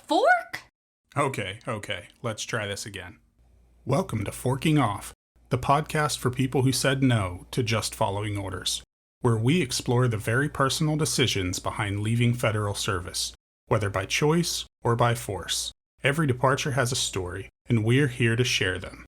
fork? Okay, let's try this again. Welcome to Forking Off, the podcast for people who said no to just following orders, where we explore the very personal decisions behind leaving federal service, whether by choice or by force. Every departure has a story, and we're here to share them.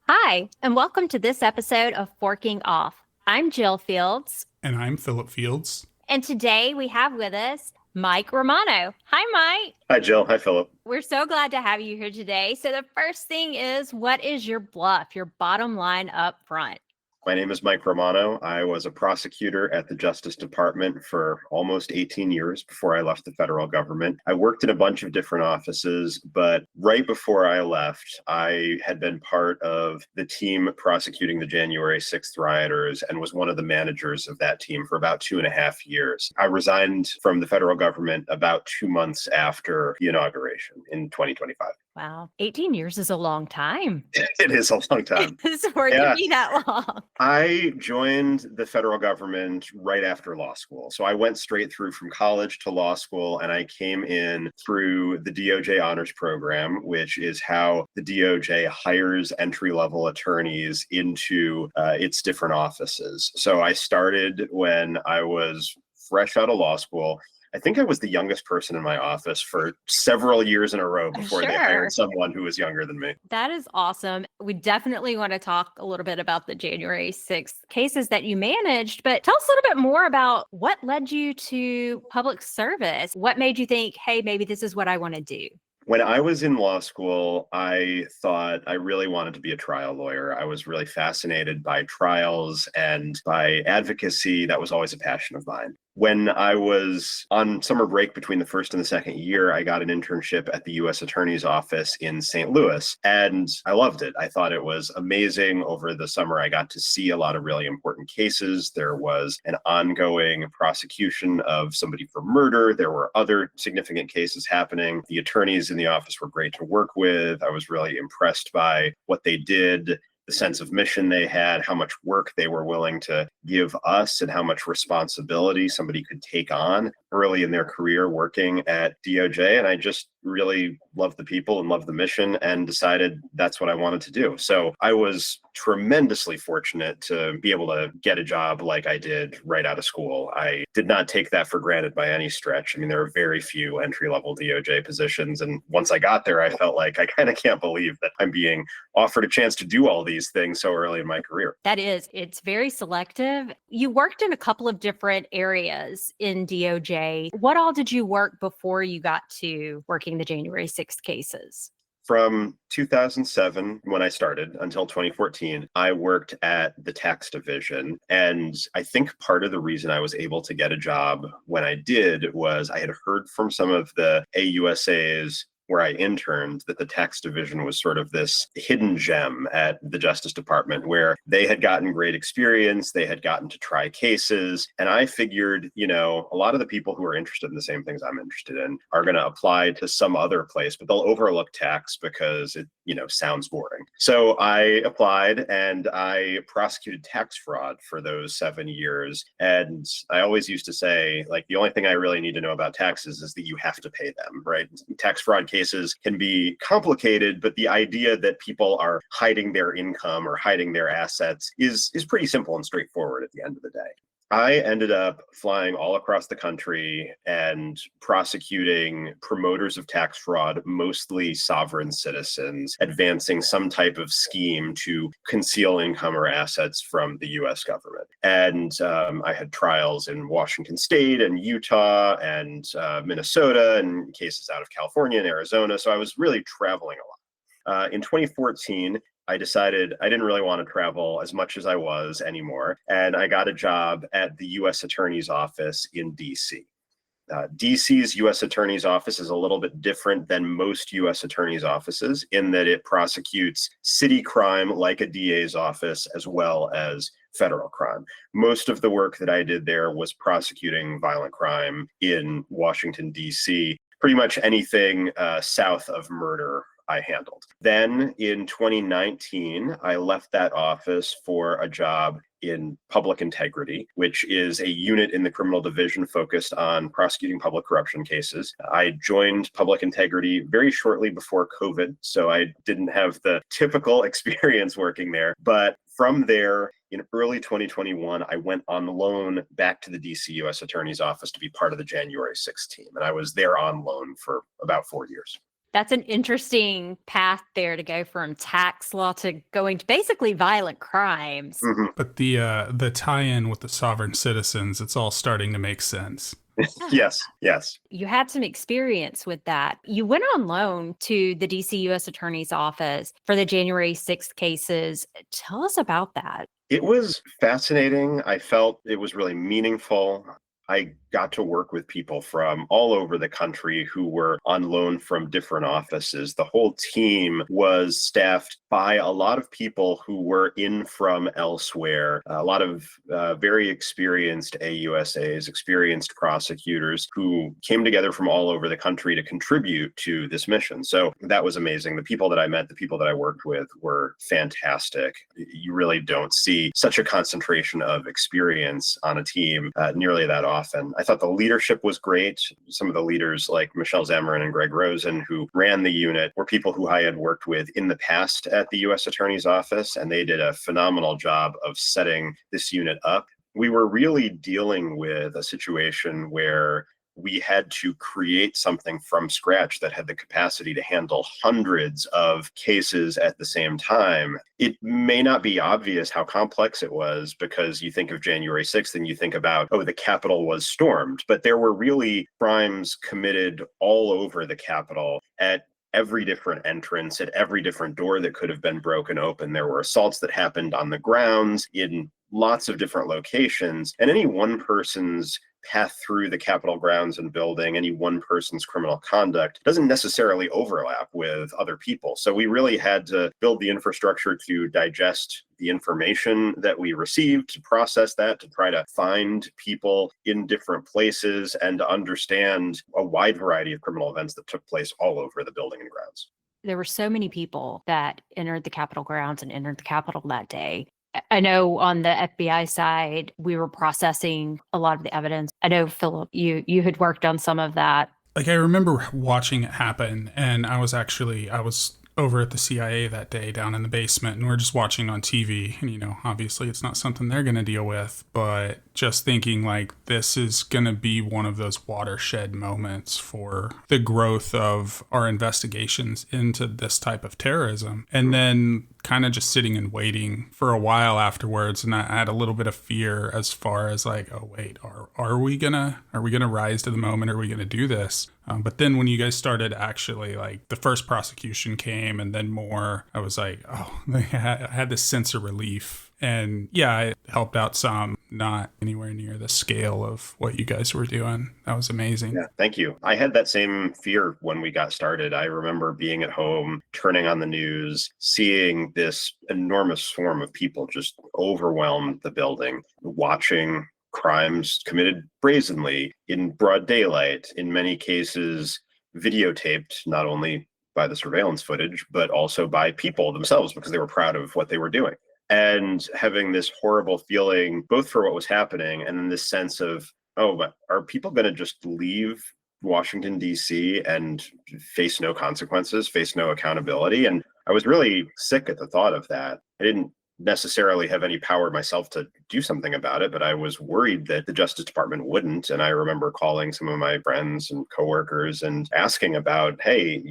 Hi, and welcome to this episode of Forking Off. I'm Jill Fields. And I'm Philip Fields. And today we have with us Mike Romano. Hi, Mike. Hi, Jill. Hi, Philip. We're so glad to have you here today. So the first thing is, what is your bluff, your bottom line up front? My name is Mike Romano. I was a prosecutor at the Justice Department for almost 18 years before I left the federal government. I worked in a bunch of different offices, but right before I left, I had been part of the team prosecuting the January 6th rioters and was one of the managers of that team for about 2.5 years. I resigned from the federal government about 2 months after the inauguration in 2025. Wow, 18 years is a long time. It is a long time. It's worth to be that long. I joined the federal government right after law school. So I went straight through from college to law school, and I came in through the DOJ honors program, which is how the DOJ hires entry-level attorneys into its different offices. So I started when I was fresh out of law school. I think I was the youngest person in my office for several years in a row before they hired someone who was younger than me. That is awesome. We definitely want to talk a little bit about the January 6th cases that you managed, but tell us a little bit more about what led you to public service. What made you think, hey, maybe this is what I want to do? When I was in law school, I thought I really wanted to be a trial lawyer. I was really fascinated by trials and by advocacy. That was always a passion of mine. When I was on summer break between the first and the second year, I got an internship at the U.S. Attorney's Office in St. Louis, and I loved it. I thought it was amazing. Over the summer, I got to see a lot of really important cases. There was an ongoing prosecution of somebody for murder. There were other significant cases happening. The attorneys in the office were great to work with. I was really impressed by what they did, the sense of mission they had, how much work they were willing to give us, and how much responsibility somebody could take on early in their career working at DOJ. And I just really loved the people and loved the mission and decided that's what I wanted to do. So I was tremendously fortunate to be able to get a job like I did right out of school. I did not take that for granted by any stretch. I mean, there are very few entry-level DOJ positions. And once I got there, I felt like I kind of can't believe that I'm being offered a chance to do all these things so early in my career. It's very selective. You worked in a couple of different areas in DOJ. What all did you work before you got to working the January 6th cases? From 2007, when I started, until 2014, I worked at the tax division. And I think part of the reason I was able to get a job when I did was I had heard from some of the AUSAs where I interned that the tax division was sort of this hidden gem at the Justice Department where they had gotten great experience, they had gotten to try cases. And I figured, a lot of the people who are interested in the same things I'm interested in are going to apply to some other place, but they'll overlook tax because it, sounds boring. So I applied and I prosecuted tax fraud for those 7 years. And I always used to say, the only thing I really need to know about taxes is that you have to pay them, right? Tax fraud cases can be complicated, but the idea that people are hiding their income or hiding their assets is pretty simple and straightforward at the end of the day. I ended up flying all across the country and prosecuting promoters of tax fraud, mostly sovereign citizens, advancing some type of scheme to conceal income or assets from the U.S. government. And I had trials in Washington State and Utah and Minnesota and cases out of California and Arizona. So I was really traveling a lot. In 2014, I decided I didn't really want to travel as much as I was anymore. And I got a job at the U.S. Attorney's Office in D.C. DC's U.S. Attorney's Office is a little bit different than most U.S. Attorney's offices in that it prosecutes city crime like a DA's office as well as federal crime. Most of the work that I did there was prosecuting violent crime in Washington, D.C., pretty much anything south of murder I handled. Then in 2019, I left that office for a job in public integrity, which is a unit in the criminal division focused on prosecuting public corruption cases. I joined public integrity very shortly before COVID, so I didn't have the typical experience working there. But from there, in early 2021, I went on loan back to the DC U.S. Attorney's Office to be part of the January 6th team. And I was there on loan for about 4 years. That's an interesting path there to go from tax law to going to basically violent crimes. Mm-hmm. But the tie-in with the sovereign citizens, it's all starting to make sense. Yes. You had some experience with that. You went on loan to the DC U.S. Attorney's Office for the January 6th cases. Tell us about that. It was fascinating. I felt it was really meaningful. I got to work with people from all over the country who were on loan from different offices. The whole team was staffed by a lot of people who were in from elsewhere, a lot of very experienced AUSAs, experienced prosecutors who came together from all over the country to contribute to this mission. So that was amazing. The people that I met, the people that I worked with were fantastic. You really don't see such a concentration of experience on a team nearly that often. I thought the leadership was great. Some of the leaders like Michelle Zamarin and Greg Rosen, who ran the unit, were people who I had worked with in the past at the U.S. Attorney's Office, and they did a phenomenal job of setting this unit up. We were really dealing with a situation where we had to create something from scratch that had the capacity to handle hundreds of cases at the same time. It may not be obvious how complex it was because you think of January 6th and you think about, oh, the Capitol was stormed, but there were really crimes committed all over the Capitol at every different entrance, at every different door that could have been broken open. There were assaults that happened on the grounds in lots of different locations, and any one person's path through the Capitol grounds and building, any one person's criminal conduct doesn't necessarily overlap with other people. So we really had to build the infrastructure to digest the information that we received, to process that, to try to find people in different places and to understand a wide variety of criminal events that took place all over the building and grounds. There were so many people that entered the Capitol grounds and entered the Capitol that day. I know on the FBI side, we were processing a lot of the evidence. I know, Philip, you had worked on some of that. Like, I remember watching it happen, and I was over at the CIA that day down in the basement, and we're just watching on TV. And, obviously it's not something they're going to deal with, but just thinking like this is going to be one of those watershed moments for the growth of our investigations into this type of terrorism. And then kind of just sitting and waiting for a while afterwards. And I had a little bit of fear as far as like, oh, wait, are we gonna rise to the moment? Are we going to do this? But then when you guys started actually, like, the first prosecution came and then more, I was like, oh, I had this sense of relief. And yeah, it helped out some, not anywhere near the scale of what you guys were doing. That was amazing. Yeah, thank you. I had that same fear when we got started. I remember being at home, turning on the news, seeing this enormous swarm of people just overwhelm the building, watching crimes committed brazenly in broad daylight, in many cases videotaped not only by the surveillance footage, but also by people themselves because they were proud of what they were doing. And having this horrible feeling, both for what was happening and then this sense of, oh, but are people going to just leave Washington, D.C. and face no consequences, face no accountability? And I was really sick at the thought of that. I didn't necessarily have any power myself to do something about it, but I was worried that the Justice Department wouldn't. And I remember calling some of my friends and coworkers and asking about, hey,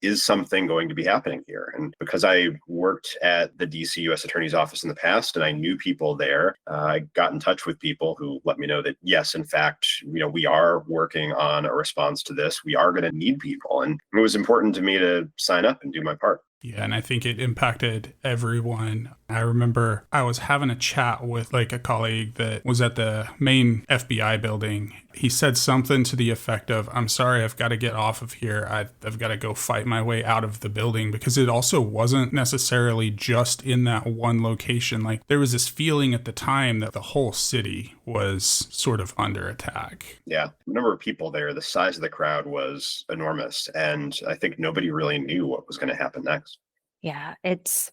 is something going to be happening here? And because I worked at the DC U.S. Attorney's Office in the past and I knew people there, I got in touch with people who let me know that, yes, in fact, we are working on a response to this. We are going to need people. And it was important to me to sign up and do my part. Yeah, and I think it impacted everyone. I remember I was having a chat with like a colleague that was at the main FBI building. He said something to the effect of, I'm sorry, I've got to get off of here. I've got to go fight my way out of the building, because it also wasn't necessarily just in that one location. Like there was this feeling at the time that the whole city was sort of under attack. Yeah, the number of people there, the size of the crowd was enormous. And I think nobody really knew what was going to happen next. Yeah, it's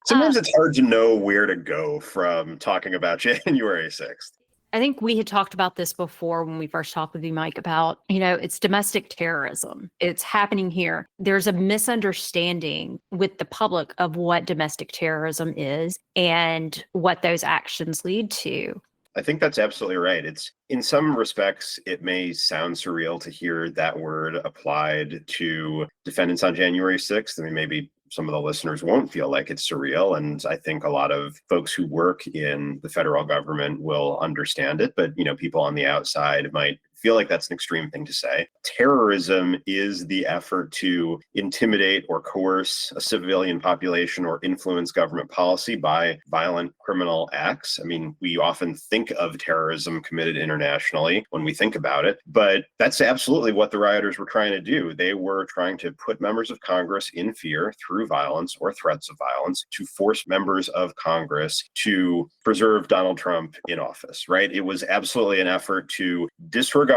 Sometimes it's hard to know where to go from talking about January 6th. I think we had talked about this before when we first talked with you, Mike, about, it's domestic terrorism. It's happening here. There's a misunderstanding with the public of what domestic terrorism is and what those actions lead to. I think that's absolutely right. It's in some respects, it may sound surreal to hear that word applied to defendants on January 6th. I mean, maybe some of the listeners won't feel like it's surreal. And I think a lot of folks who work in the federal government will understand it. But, people on the outside might feel like that's an extreme thing to say. Terrorism is the effort to intimidate or coerce a civilian population or influence government policy by violent criminal acts. I mean, we often think of terrorism committed internationally when we think about it, but that's absolutely what the rioters were trying to do. They were trying to put members of Congress in fear through violence or threats of violence to force members of Congress to preserve Donald Trump in office, right? It was absolutely an effort to disregard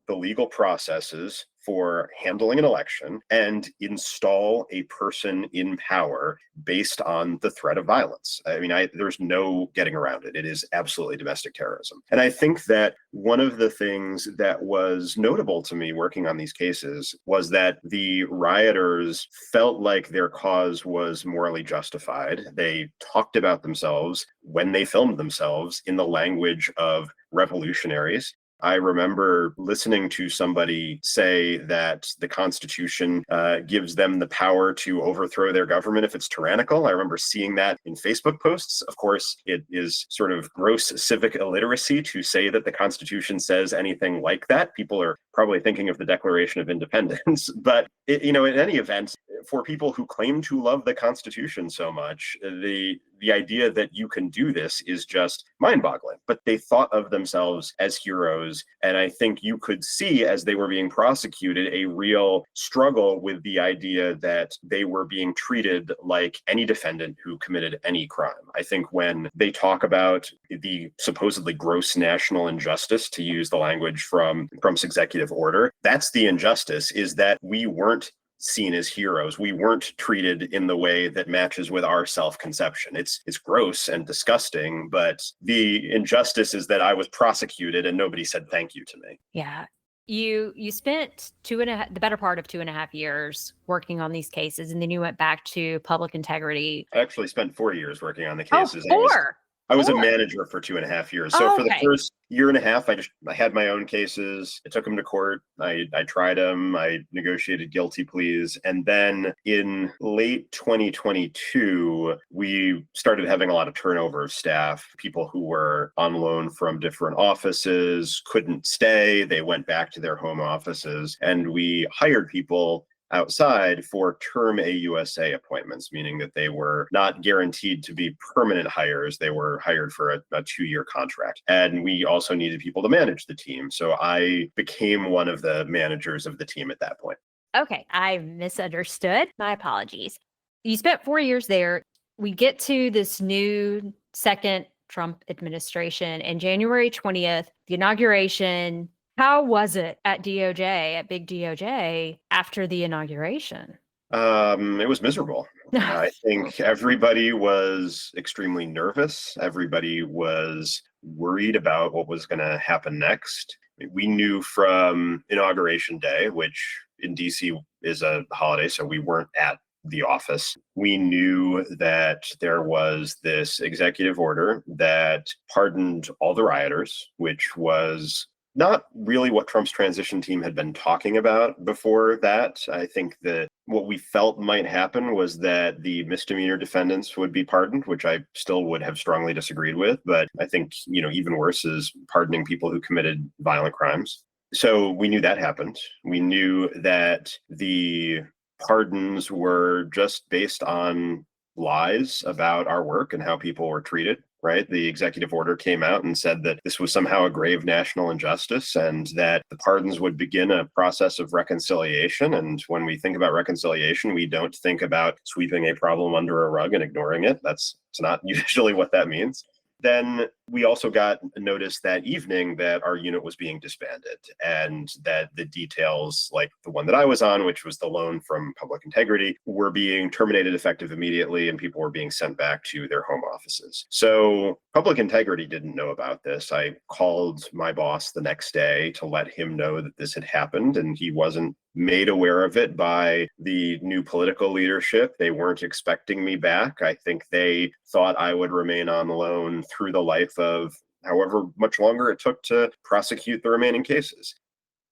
the legal processes for handling an election and install a person in power based on the threat of violence. I mean, there's no getting around it. It is absolutely domestic terrorism. And I think that one of the things that was notable to me working on these cases was that the rioters felt like their cause was morally justified. They talked about themselves when they filmed themselves in the language of revolutionaries. I remember listening to somebody say that the Constitution gives them the power to overthrow their government if it's tyrannical. I remember seeing that in Facebook posts. Of course, it is sort of gross civic illiteracy to say that the Constitution says anything like that. People are probably thinking of the Declaration of Independence. But, in any event, for people who claim to love the Constitution so much, the idea that you can do this is just mind-boggling. But they thought of themselves as heroes. And I think you could see, as they were being prosecuted, a real struggle with the idea that they were being treated like any defendant who committed any crime. I think when they talk about the supposedly gross national injustice, to use the language from Trump's executive order, that's the injustice, is that we weren't seen as heroes. We weren't treated in the way that matches with our self-conception. It's gross and disgusting, but the injustice is that I was prosecuted and nobody said thank you to me. Yeah. You spent the better part of 2.5 years working on these cases, and then you went back to public integrity. I actually spent 4 years working on the cases. Oh, four. I was a manager for 2.5 years. So for the first year and a half, I had my own cases. I took them to court. I tried them. I negotiated guilty pleas. And then in late 2022, we started having a lot of turnover of staff. People who were on loan from different offices couldn't stay. They went back to their home offices. And we hired people outside for term AUSA appointments, meaning that they were not guaranteed to be permanent hires. They were hired for a 2-year contract. And we also needed people to manage the team. So I became one of the managers of the team at that point. Okay, I misunderstood. My apologies. You spent 4 years there. We get to this new second Trump administration, and January 20th, the inauguration. How was it at big DOJ, after the inauguration? It was miserable. I think everybody was extremely nervous. Everybody was worried about what was going to happen next. We knew from Inauguration Day, which in DC is a holiday, so we weren't at the office. We knew that there was this executive order that pardoned all the rioters, which was not really what Trump's transition team had been talking about before that. I think that what we felt might happen was that the misdemeanor defendants would be pardoned, which I still would have strongly disagreed with. But I think, even worse is pardoning people who committed violent crimes. So we knew that happened. We knew that the pardons were just based on lies about our work and how people were treated. Right. The executive order came out and said that this was somehow a grave national injustice and that the pardons would begin a process of reconciliation. And when we think about reconciliation, we don't think about sweeping a problem under a rug and ignoring it. It's not usually what that means. Then we also got notice that evening that our unit was being disbanded and that the details, like the one that I was on, which was the loan from Public Integrity, were being terminated effective immediately and people were being sent back to their home offices. So Public Integrity didn't know about this. I called my boss the next day to let him know that this had happened, and he wasn't made aware of it by the new political leadership. They weren't expecting me back. I think they thought I would remain on loan through the life of however much longer it took to prosecute the remaining cases.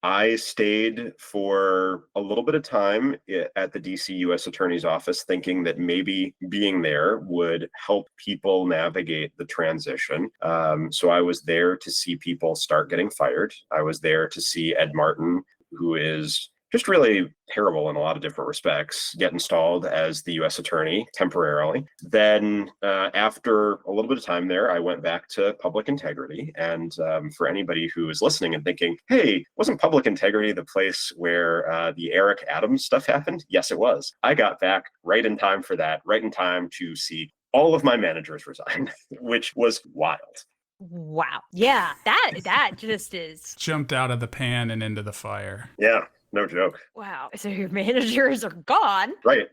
I stayed for a little bit of time at the DC U.S. Attorney's Office, thinking that maybe being there would help people navigate the transition. So I was there to see people start getting fired. I was there to see Ed Martin, who is just really terrible in a lot of different respects, get installed as the U.S. Attorney temporarily. Then after a little bit of time there, I went back to Public Integrity. And for anybody who is listening and thinking, hey, wasn't Public Integrity the place where the Eric Adams stuff happened? Yes, it was. I got back right in time for that, right in time to see all of my managers resign, which was wild. Wow. Yeah, that just is. Jumped out of the pan and into the fire. Yeah. No joke. Wow. So your managers are gone. Right.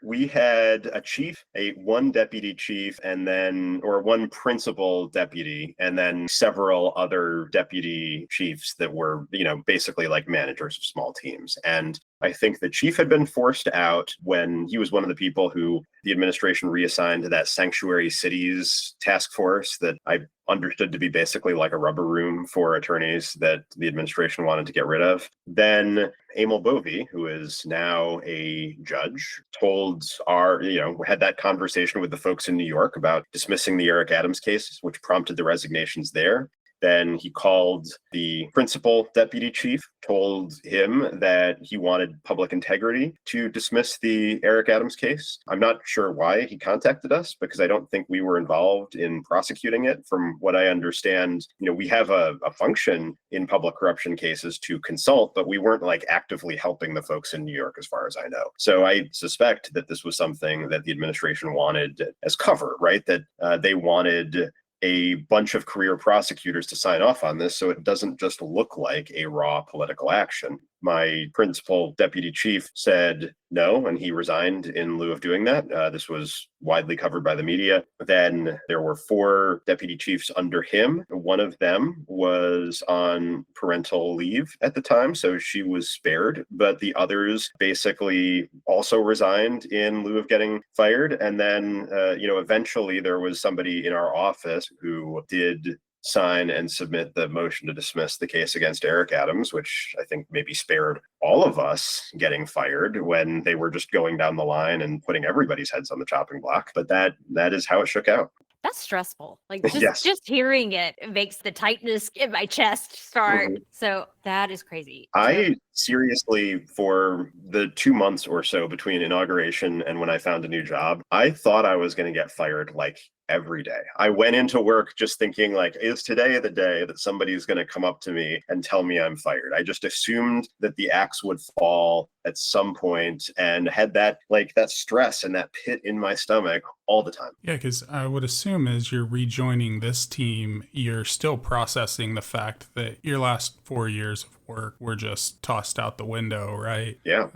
We had a chief, one deputy chief, or one principal deputy, and then several other deputy chiefs that were, basically like managers of small teams. And I think the chief had been forced out when he was one of the people who the administration reassigned to that sanctuary cities task force that I understood to be basically like a rubber room for attorneys that the administration wanted to get rid of. Then Emil Bovey, who is now a judge, had that conversation with the folks in New York about dismissing the Eric Adams case, which prompted the resignations there. Then he called the principal deputy chief, told him that he wanted Public Integrity to dismiss the Eric Adams case. I'm not sure why he contacted us, because I don't think we were involved in prosecuting it. From what I understand, we have a function in public corruption cases to consult, but we weren't like actively helping the folks in New York, as far as I know. So I suspect that this was something that the administration wanted as cover, right? That they wanted a bunch of career prosecutors to sign off on this so it doesn't just look like a raw political action. My principal deputy chief said no, and he resigned in lieu of doing that. This was widely covered by the media. Then there were 4 deputy chiefs under him. One of them was on parental leave at the time, so she was spared. But the others basically also resigned in lieu of getting fired. And then, eventually there was somebody in our office who did sign and submit the motion to dismiss the case against Eric Adams, which I think maybe spared all of us getting fired when they were just going down the line and putting everybody's heads on the chopping block. But that is how it shook out. That's stressful. Like Yes. just hearing it makes the tightness in my chest start. Mm-hmm. So that is crazy. I seriously, for the 2 months or so between inauguration and when I found a new job, I thought I was going to get fired like every day. I went into work just thinking like, is today the day that somebody's going to come up to me and tell me I'm fired? I just assumed that the axe would fall at some point and had that stress and that pit in my stomach all the time. Yeah, because I would assume as you're rejoining this team, you're still processing the fact that your last 4 years of work were just tossed out the window, right? Yeah,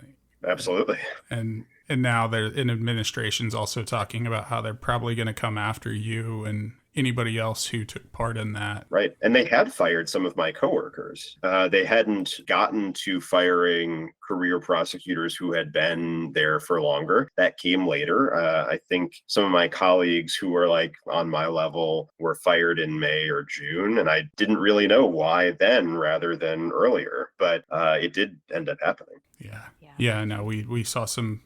absolutely. And now they're in administration's also talking about how they're probably going to come after you and anybody else who took part in that. Right. And they had fired some of my coworkers. They hadn't gotten to firing career prosecutors who had been there for longer. That came later. I think some of my colleagues who were like on my level were fired in May or June. And I didn't really know why then rather than earlier, but it did end up happening. Yeah. No, we saw some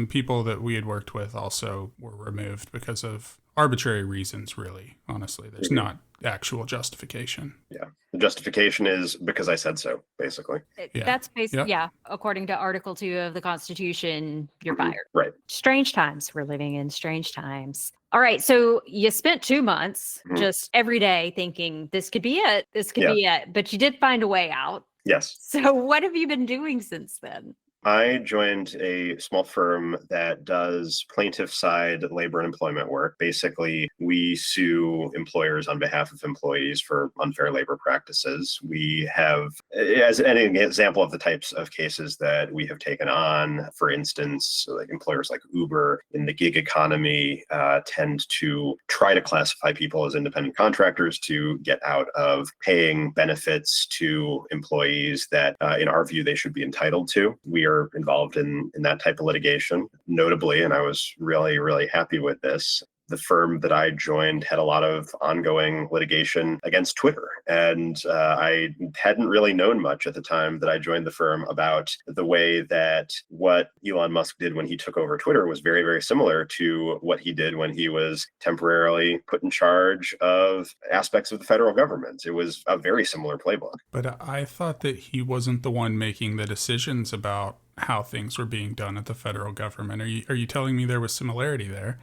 people that we had worked with also were removed because of arbitrary reasons, really. Honestly, there's not actual justification. Yeah. The justification is because I said so, basically. Yeah. That's basically, Yep. yeah. According to Article 2 of the Constitution, you're fired. Right. Strange times. We're living in strange times. All right. So you spent 2 months Mhm. just every day thinking this could be it. This could Yeah. be it. But you did find a way out. Yes. So what have you been doing since then? I joined a small firm that does plaintiff side labor and employment work. Basically, we sue employers on behalf of employees for unfair labor practices. We have, as an example of the types of cases that we have taken on, for instance, like employers like Uber in the gig economy tend to try to classify people as independent contractors to get out of paying benefits to employees that, in our view, they should be entitled to. We are involved in that type of litigation, notably, and I was really, really happy with this. The firm that I joined had a lot of ongoing litigation against Twitter. And I hadn't really known much at the time that I joined the firm about the way that what Elon Musk did when he took over Twitter was very, very similar to what he did when he was temporarily put in charge of aspects of the federal government. It was a very similar playbook. But I thought that he wasn't the one making the decisions about how things were being done at the federal government. Are you telling me there was similarity there?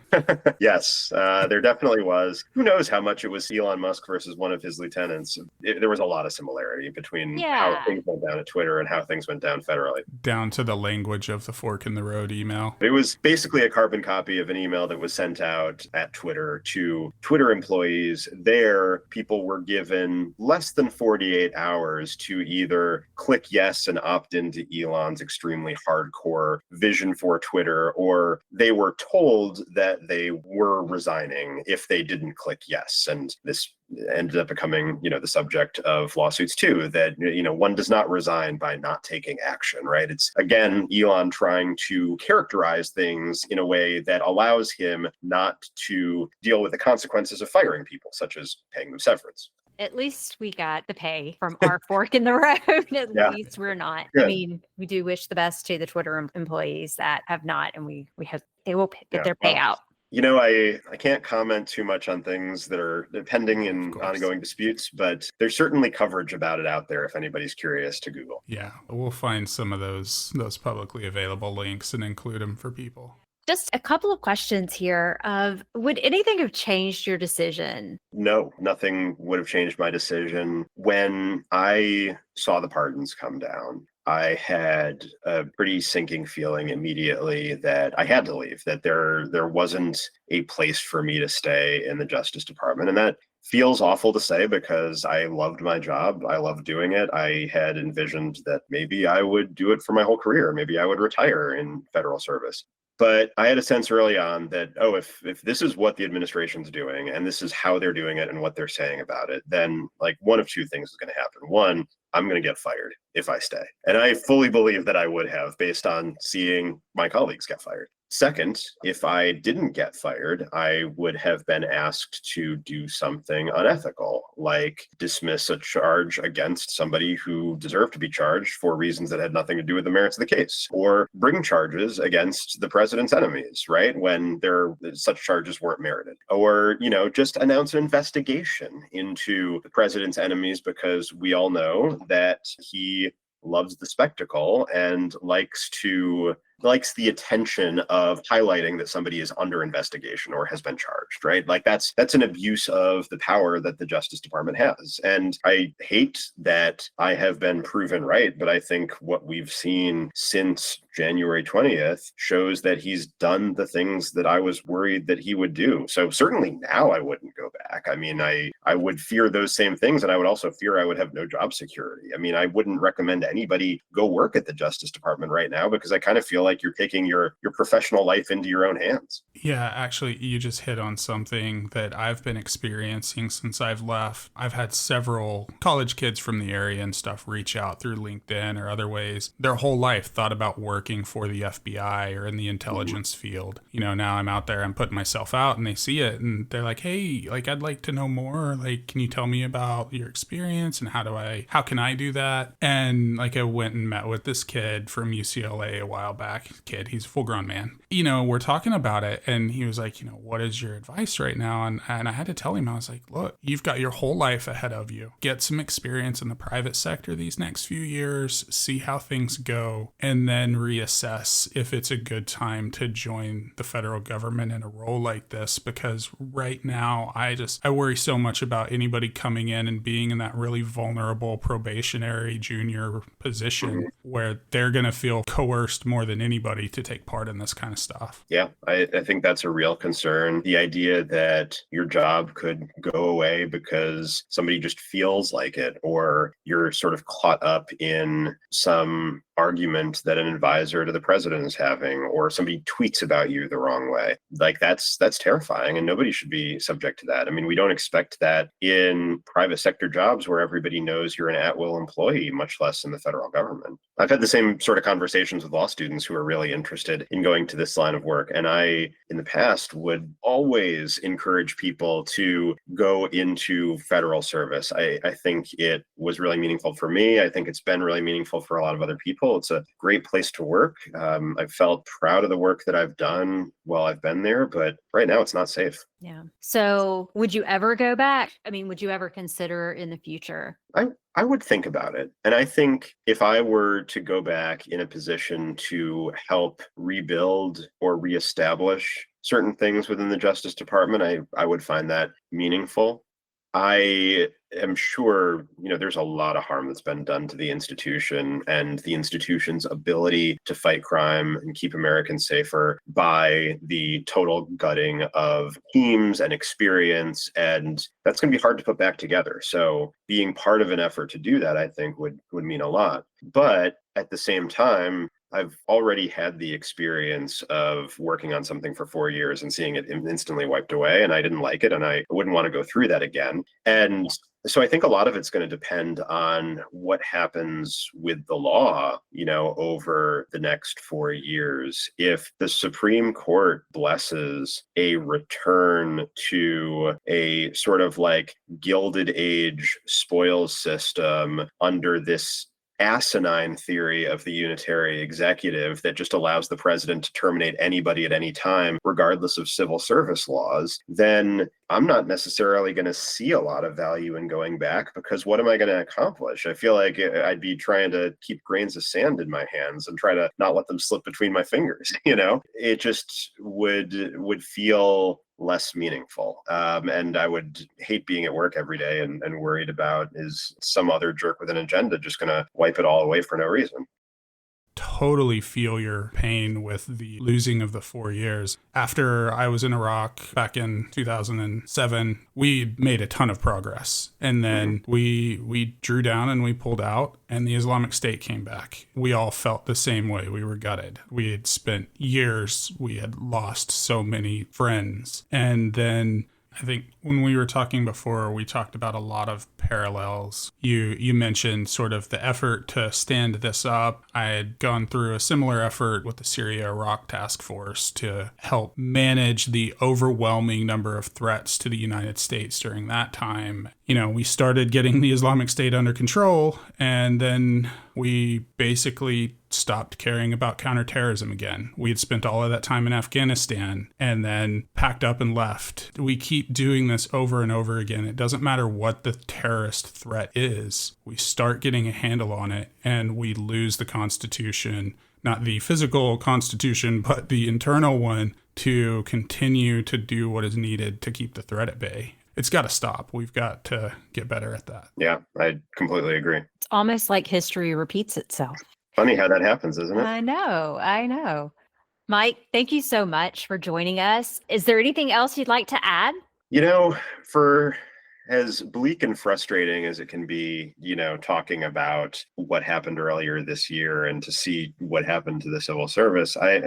Yes, there definitely was. Who knows how much it was Elon Musk versus one of his lieutenants. There was a lot of similarity between how things went down at Twitter and how things went down federally. Down to the language of the fork in the road email. It was basically a carbon copy of an email that was sent out at Twitter to Twitter employees. There, people were given less than 48 hours to either click yes and opt into Elon's extremely hardcore vision for Twitter, or they were told that they were resigning if they didn't click yes. And this ended up becoming, the subject of lawsuits too, that, one does not resign by not taking action, right? It's, again, Elon trying to characterize things in a way that allows him not to deal with the consequences of firing people, such as paying them severance. At least we got the pay from our fork in the road. At least we're not. Good. I mean, we do wish the best to the Twitter employees that have not, and we hope they will get their payout. I can't comment too much on things that are pending in ongoing disputes, but there's certainly coverage about it out there if anybody's curious to Google. Yeah, we'll find some of those publicly available links and include them for people. Just a couple of questions here of, would anything have changed your decision? No, nothing would have changed my decision. When I saw the pardons come down, I had a pretty sinking feeling immediately that I had to leave, that there wasn't a place for me to stay in the Justice Department. And that feels awful to say because I loved my job. I loved doing it. I had envisioned that maybe I would do it for my whole career. Maybe I would retire in federal service. But I had a sense early on that, if this is what the administration's doing and this is how they're doing it and what they're saying about it, then one of two things is going to happen. One, I'm going to get fired if I stay. And I fully believe that I would have based on seeing my colleagues get fired. Second, if I didn't get fired, I would have been asked to do something unethical, like dismiss a charge against somebody who deserved to be charged for reasons that had nothing to do with the merits of the case, or bring charges against the president's enemies, right, when such charges weren't merited, or, just announce an investigation into the president's enemies because we all know that he loves the spectacle and likes the attention of highlighting that somebody is under investigation or has been charged, right? That's an abuse of the power that the Justice Department has. And I hate that I have been proven right, but I think what we've seen since January 20th shows that he's done the things that I was worried that he would do. So certainly now I wouldn't go back. I mean, I would fear those same things, and I would also fear I would have no job security. I mean, I wouldn't recommend anybody go work at the Justice Department right now because I kind of feel like you're taking your professional life into your own hands. Yeah, actually, you just hit on something that I've been experiencing since I've left. I've had several college kids from the area and stuff reach out through LinkedIn or other ways. Their whole life thought about working for the FBI or in the intelligence field. Now I'm out there, I'm putting myself out and they see it and they're like, hey, I'd like to know more. Can you tell me about your experience and how can I do that? And I went and met with this kid from UCLA a while back. back, kid, he's a full grown man. We're talking about it, and he was like, what is your advice right now? And I had to tell him, I was like, look, you've got your whole life ahead of you. Get some experience in the private sector these next few years, see how things go, and then reassess if it's a good time to join the federal government in a role like this. Because right now, I worry so much about anybody coming in and being in that really vulnerable probationary junior position where they're going to feel coerced more than anybody to take part in this kind of stuff. Yeah, I think that's a real concern. The idea that your job could go away because somebody just feels like it, or you're sort of caught up in some argument that an advisor to the president is having, or somebody tweets about you the wrong way. Like that's terrifying, and nobody should be subject to that. I mean, we don't expect that in private sector jobs where everybody knows you're an at-will employee, much less in the federal government. I've had the same sort of conversations with law students who are really interested in going to this line of work. And I, in the past, would always encourage people to go into federal service. I think it was really meaningful for me. I think it's been really meaningful for a lot of other people. It's a great place to work. I've felt proud of the work that I've done while I've been there, but right now it's not safe. Yeah. So would you ever go back? I mean, would you ever consider in the future? I would think about it. And I think if I were to go back in a position to help rebuild or reestablish certain things within the Justice Department, I would find that meaningful. I am sure, there's a lot of harm that's been done to the institution and the institution's ability to fight crime and keep Americans safer by the total gutting of teams and experience. And that's going to be hard to put back together. So being part of an effort to do that, I think would mean a lot. But at the same time, I've already had the experience of working on something for 4 years and seeing it instantly wiped away, and I didn't like it, and I wouldn't want to go through that again. And so I think a lot of it's going to depend on what happens with the law, over the next 4 years. If the Supreme Court blesses a return to a sort of like Gilded Age spoils system under this asinine theory of the unitary executive that just allows the president to terminate anybody at any time, regardless of civil service laws, then I'm not necessarily going to see a lot of value in going back, because what am I going to accomplish? I feel like I'd be trying to keep grains of sand in my hands and try to not let them slip between my fingers. It just would feel less meaningful. And I would hate being at work every day and worried about, is some other jerk with an agenda just going to wipe it all away for no reason? Totally feel your pain with the losing of the 4 years. After I was in Iraq back in 2007, we made a ton of progress. And then we drew down and we pulled out, and the Islamic State came back. We all felt the same way. We were gutted. We had spent years, we had lost so many friends. And then I think when we were talking before, we talked about a lot of parallels. You mentioned sort of the effort to stand this up. I had gone through a similar effort with the Syria-Iraq task force to help manage the overwhelming number of threats to the United States during that time. We started getting the Islamic State under control, and then we basically stopped caring about counterterrorism again. We had spent all of that time in Afghanistan and then packed up and left. We keep doing this over and over again. It doesn't matter what the terrorist threat is. We start getting a handle on it and we lose the Constitution, not the physical Constitution, but the internal one, to continue to do what is needed to keep the threat at bay. It's got to stop. We've got to get better at that. Yeah, I completely agree. It's almost like history repeats itself. Funny how that happens, isn't it? I know. Mike, thank you so much for joining us. Is there anything else you'd like to add? For as bleak and frustrating as it can be, talking about what happened earlier this year and to see what happened to the civil service, I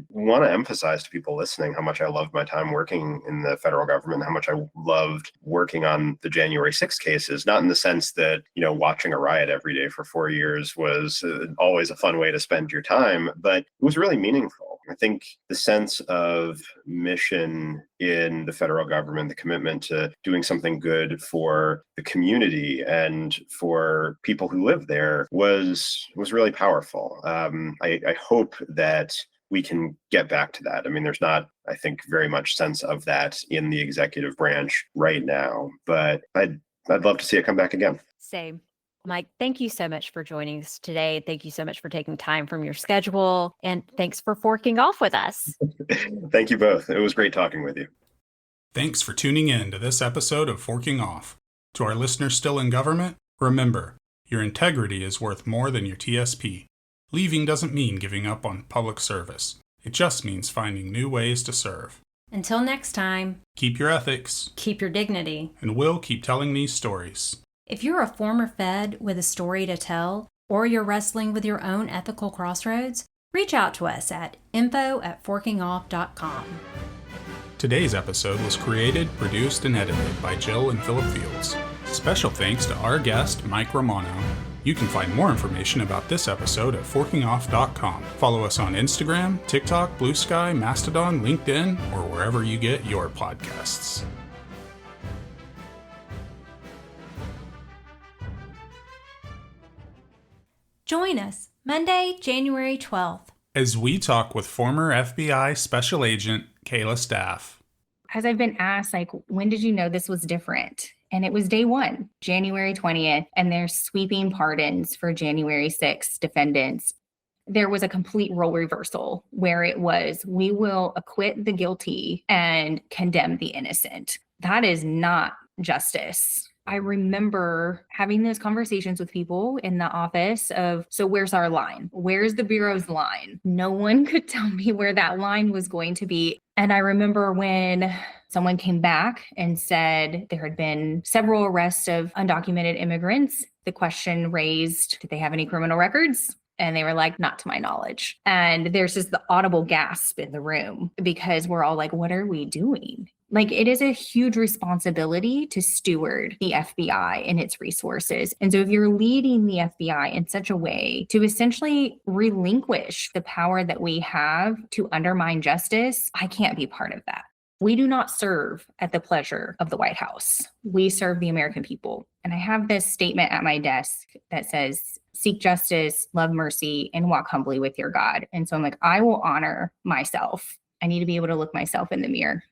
want to emphasize to people listening how much I loved my time working in the federal government, how much I loved working on the January 6th cases, not in the sense that, watching a riot every day for 4 years was always a fun way to spend your time, but it was really meaningful. I think the sense of mission in the federal government, the commitment to doing something good for the community and for people who live there was really powerful. I hope that we can get back to that. I mean, there's not, I think, very much sense of that in the executive branch right now, but I'd love to see it come back again. Same. Mike, thank you so much for joining us today. Thank you so much for taking time from your schedule. And thanks for forking off with us. Thank you both. It was great talking with you. Thanks for tuning in to this episode of Forking Off. To our listeners still in government, remember, your integrity is worth more than your TSP. Leaving doesn't mean giving up on public service. It just means finding new ways to serve. Until next time, Keep your ethics, keep your dignity. and we'll keep telling these stories. If you're a former Fed with a story to tell, or you're wrestling with your own ethical crossroads, reach out to us at info@forkingoff.com. Today's episode was created, produced, and edited by Jill and Philip Fields. Special thanks to our guest, Mike Romano. You can find more information about this episode at forkingoff.com. Follow us on Instagram, TikTok, Blue Sky, Mastodon, LinkedIn, or wherever you get your podcasts. Join us Monday, January 12th. As we talk with former FBI Special Agent Kayla Staff. As I've been asked, like, when did you know this was different? And it was day one, January 20th, and there's sweeping pardons for January 6th defendants. There was a complete role reversal where it was, we will acquit the guilty and condemn the innocent. That is not justice. I remember having those conversations with people in the office of, so where's our line? Where's the Bureau's line? No one could tell me where that line was going to be. And I remember when someone came back and said there had been several arrests of undocumented immigrants. The question raised, did they have any criminal records? And they were like, not to my knowledge. And there's just the audible gasp in the room because we're all like, what are we doing? Like, it is a huge responsibility to steward the FBI and its resources. And so if you're leading the FBI in such a way to essentially relinquish the power that we have to undermine justice, I can't be part of that. We do not serve at the pleasure of the White House. We serve the American people. And I have this statement at my desk that says, seek justice, love mercy, and walk humbly with your God. And so I'm like, I will honor myself. I need to be able to look myself in the mirror